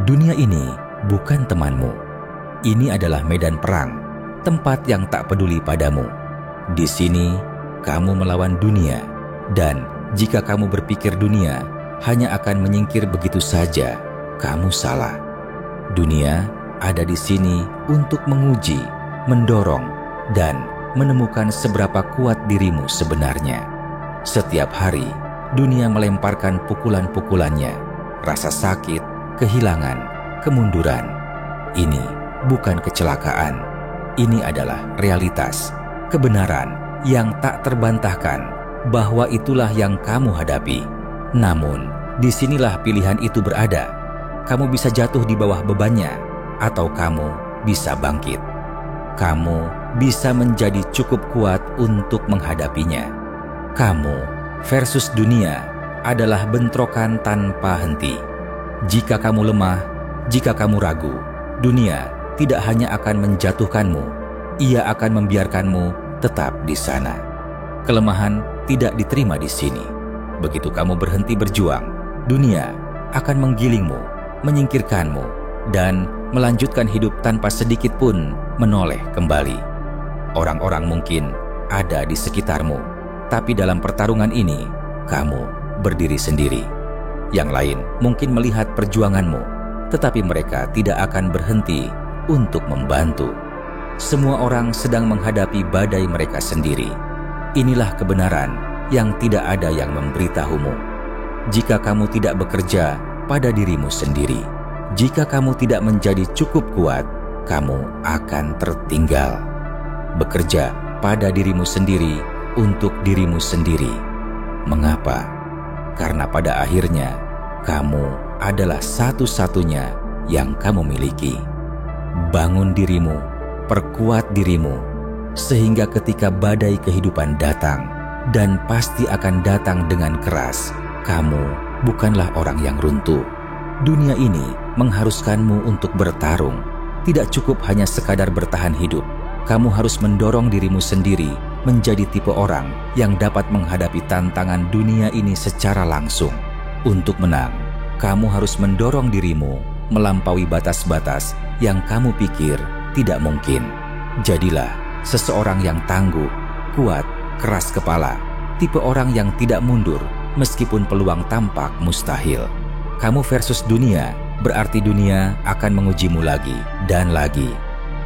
Dunia ini bukan temanmu. Ini adalah medan perang, tempat yang tak peduli padamu. Di sini, kamu melawan dunia. Dan jika kamu berpikir dunia hanya akan menyingkir begitu saja, kamu salah. Dunia ada di sini untuk menguji, mendorong, dan menemukan seberapa kuat dirimu sebenarnya. Setiap hari, dunia melemparkan pukulan-pukulannya, rasa sakit, kehilangan, kemunduran. Ini bukan kecelakaan. Ini adalah realitas, kebenaran yang tak terbantahkan bahwa itulah yang kamu hadapi. Namun, disinilah pilihan itu berada. Kamu bisa jatuh di bawah bebannya, atau kamu bisa bangkit. Kamu bisa menjadi cukup kuat untuk menghadapinya. Kamu versus dunia adalah bentrokan tanpa henti. Jika kamu lemah, jika kamu ragu, dunia tidak hanya akan menjatuhkanmu, ia akan membiarkanmu tetap di sana. Kelemahan tidak diterima di sini. Begitu kamu berhenti berjuang, dunia akan menggilingmu, menyingkirkanmu, dan melanjutkan hidup tanpa sedikit pun menoleh kembali. Orang-orang mungkin ada di sekitarmu, tapi dalam pertarungan ini, kamu berdiri sendiri. Yang lain mungkin melihat perjuanganmu, tetapi mereka tidak akan berhenti untuk membantu. Semua orang sedang menghadapi badai mereka sendiri. Inilah kebenaran yang tidak ada yang memberitahumu. Jika kamu tidak bekerja pada dirimu sendiri, jika kamu tidak menjadi cukup kuat, kamu akan tertinggal. Bekerja pada dirimu sendiri untuk dirimu sendiri. Mengapa? Karena pada akhirnya, kamu adalah satu-satunya yang kamu miliki. Bangun dirimu, perkuat dirimu, sehingga ketika badai kehidupan datang, dan pasti akan datang dengan keras, kamu bukanlah orang yang runtuh. Dunia ini mengharuskanmu untuk bertarung. Tidak cukup hanya sekadar bertahan hidup. Kamu harus mendorong dirimu sendiri menjadi tipe orang yang dapat menghadapi tantangan dunia ini secara langsung. Untuk menang, kamu harus mendorong dirimu melampaui batas-batas yang kamu pikir tidak mungkin. Jadilah seseorang yang tangguh, kuat, keras kepala, tipe orang yang tidak mundur meskipun peluang tampak mustahil. Kamu versus dunia, berarti dunia akan mengujimu lagi dan lagi.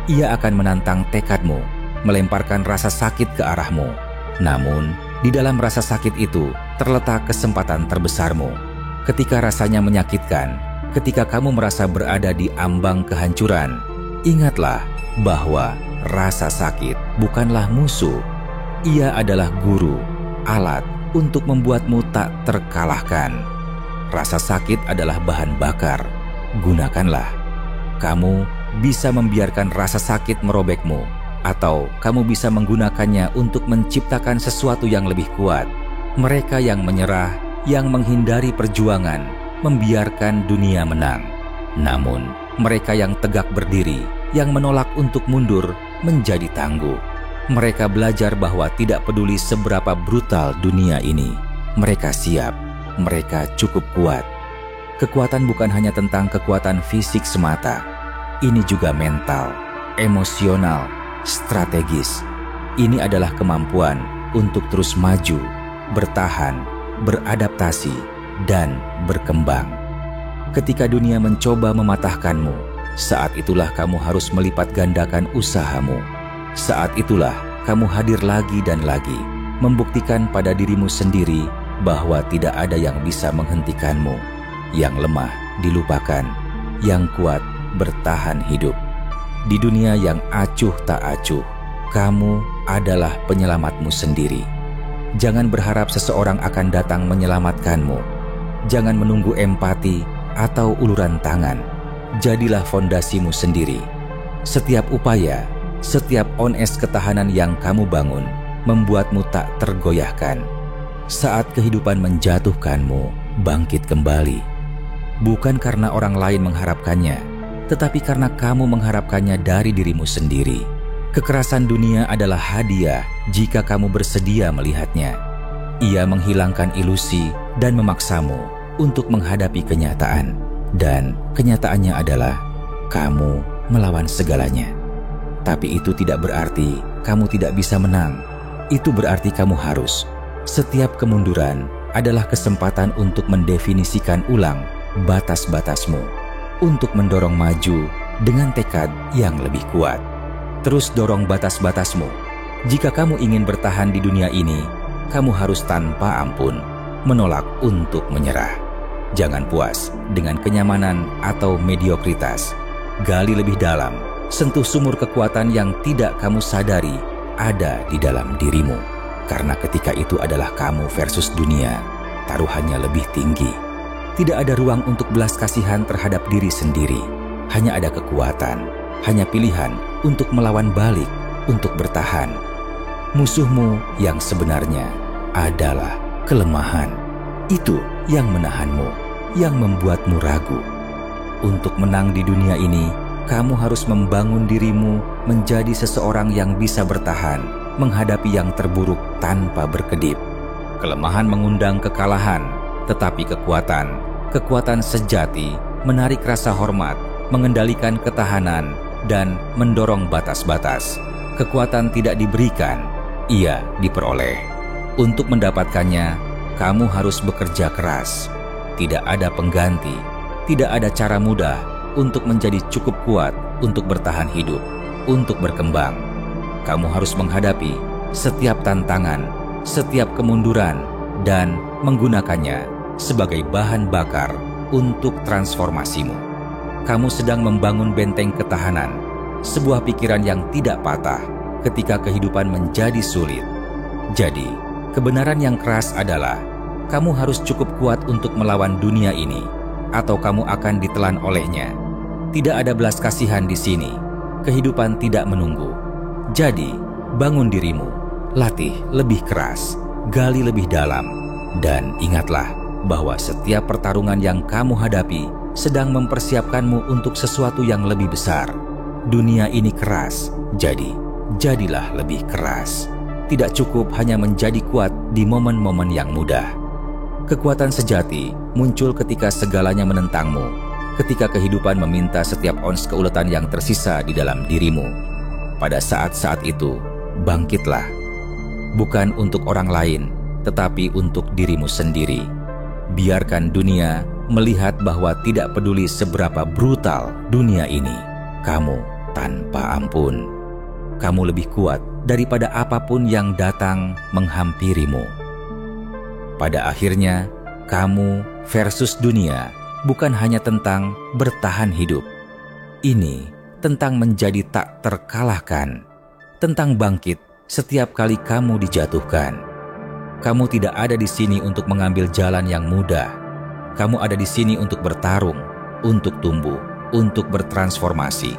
Ia akan menantang tekadmu, melemparkan rasa sakit ke arahmu. Namun, di dalam rasa sakit itu terletak kesempatan terbesarmu. Ketika rasanya menyakitkan, ketika kamu merasa berada di ambang kehancuran, ingatlah bahwa rasa sakit bukanlah musuh. Ia adalah guru, alat untuk membuatmu tak terkalahkan. Rasa sakit adalah bahan bakar. Gunakanlah. Kamu bisa membiarkan rasa sakit merobekmu, atau kamu bisa menggunakannya untuk menciptakan sesuatu yang lebih kuat. Mereka yang menyerah, yang menghindari perjuangan, membiarkan dunia menang. Namun, mereka yang tegak berdiri, yang menolak untuk mundur, menjadi tangguh. Mereka belajar bahwa tidak peduli seberapa brutal dunia ini, mereka siap, mereka cukup kuat. Kekuatan bukan hanya tentang kekuatan fisik semata. Ini juga mental, emosional, strategis. Ini adalah kemampuan untuk terus maju, bertahan, beradaptasi, dan berkembang. Ketika dunia mencoba mematahkanmu, saat itulah kamu harus melipat gandakan usahamu. Saat itulah kamu hadir lagi dan lagi, membuktikan pada dirimu sendiri bahwa tidak ada yang bisa menghentikanmu. Yang lemah dilupakan, yang kuat bertahan hidup. Di dunia yang acuh tak acuh, kamu adalah penyelamatmu sendiri. Jangan berharap seseorang akan datang menyelamatkanmu. Jangan menunggu empati atau uluran tangan. Jadilah fondasimu sendiri. Setiap upaya, setiap ones ketahanan yang kamu bangun membuatmu tak tergoyahkan. Saat kehidupan menjatuhkanmu, bangkit kembali. Bukan karena orang lain mengharapkannya, tetapi karena kamu mengharapkannya dari dirimu sendiri. Kekerasan dunia adalah hadiah jika kamu bersedia melihatnya. Ia menghilangkan ilusi dan memaksamu untuk menghadapi kenyataan. Dan kenyataannya adalah kamu melawan segalanya. Tapi itu tidak berarti kamu tidak bisa menang. Itu berarti kamu harus. Setiap kemunduran adalah kesempatan untuk mendefinisikan ulang batas-batasmu, untuk mendorong maju dengan tekad yang lebih kuat. Terus dorong batas-batasmu. Jika kamu ingin bertahan di dunia ini, kamu harus tanpa ampun menolak untuk menyerah. Jangan puas dengan kenyamanan atau mediokritas. Gali lebih dalam, sentuh sumur kekuatan yang tidak kamu sadari ada di dalam dirimu. Karena ketika itu adalah kamu versus dunia, taruhannya lebih tinggi. Tidak ada ruang untuk belas kasihan terhadap diri sendiri. Hanya ada kekuatan, hanya pilihan untuk melawan balik, untuk bertahan. Musuhmu yang sebenarnya adalah kelemahan. Itu yang menahanmu, yang membuatmu ragu. Untuk menang di dunia ini, kamu harus membangun dirimu menjadi seseorang yang bisa bertahan, menghadapi yang terburuk tanpa berkedip. Kelemahan mengundang kekalahan, tetapi kekuatan sejati menarik rasa hormat, mengendalikan ketahanan, dan mendorong batas-batas. Kekuatan tidak diberikan, ia diperoleh. Untuk mendapatkannya, kamu harus bekerja keras. Tidak ada pengganti, tidak ada cara mudah untuk menjadi cukup kuat untuk bertahan hidup, untuk berkembang. Kamu harus menghadapi setiap tantangan, setiap kemunduran, dan menggunakannya sebagai bahan bakar untuk transformasimu. Kamu sedang membangun benteng ketahanan, sebuah pikiran yang tidak patah ketika kehidupan menjadi sulit. Jadi, kebenaran yang keras adalah kamu harus cukup kuat untuk melawan dunia ini, atau kamu akan ditelan olehnya. Tidak ada belas kasihan di sini. Kehidupan tidak menunggu. Jadi, bangun dirimu, latih lebih keras, gali lebih dalam, dan ingatlah bahwa setiap pertarungan yang kamu hadapi sedang mempersiapkanmu untuk sesuatu yang lebih besar. Dunia ini keras, jadi jadilah lebih keras. Tidak cukup hanya menjadi kuat di momen-momen yang mudah. Kekuatan sejati muncul ketika segalanya menentangmu, ketika kehidupan meminta setiap ons keuletan yang tersisa di dalam dirimu. Pada saat-saat itu, bangkitlah. Bukan untuk orang lain, tetapi untuk dirimu sendiri. Biarkan dunia melihat bahwa tidak peduli seberapa brutal dunia ini, kamu tanpa ampun. Kamu lebih kuat daripada apapun yang datang menghampirimu. Pada akhirnya, kamu versus dunia bukan hanya tentang bertahan hidup. Ini tentang menjadi tak terkalahkan, tentang bangkit setiap kali kamu dijatuhkan. Kamu tidak ada di sini untuk mengambil jalan yang mudah. Kamu ada di sini untuk bertarung, untuk tumbuh, untuk bertransformasi.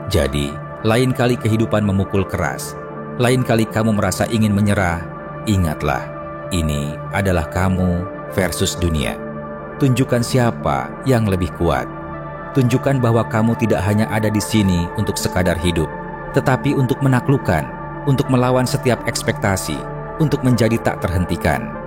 Jadi, lain kali kehidupan memukul keras, lain kali kamu merasa ingin menyerah, ingatlah, ini adalah kamu versus dunia. Tunjukkan siapa yang lebih kuat. Tunjukkan bahwa kamu tidak hanya ada di sini untuk sekadar hidup, tetapi untuk menaklukkan, untuk melawan setiap ekspektasi, untuk menjadi tak terhentikan.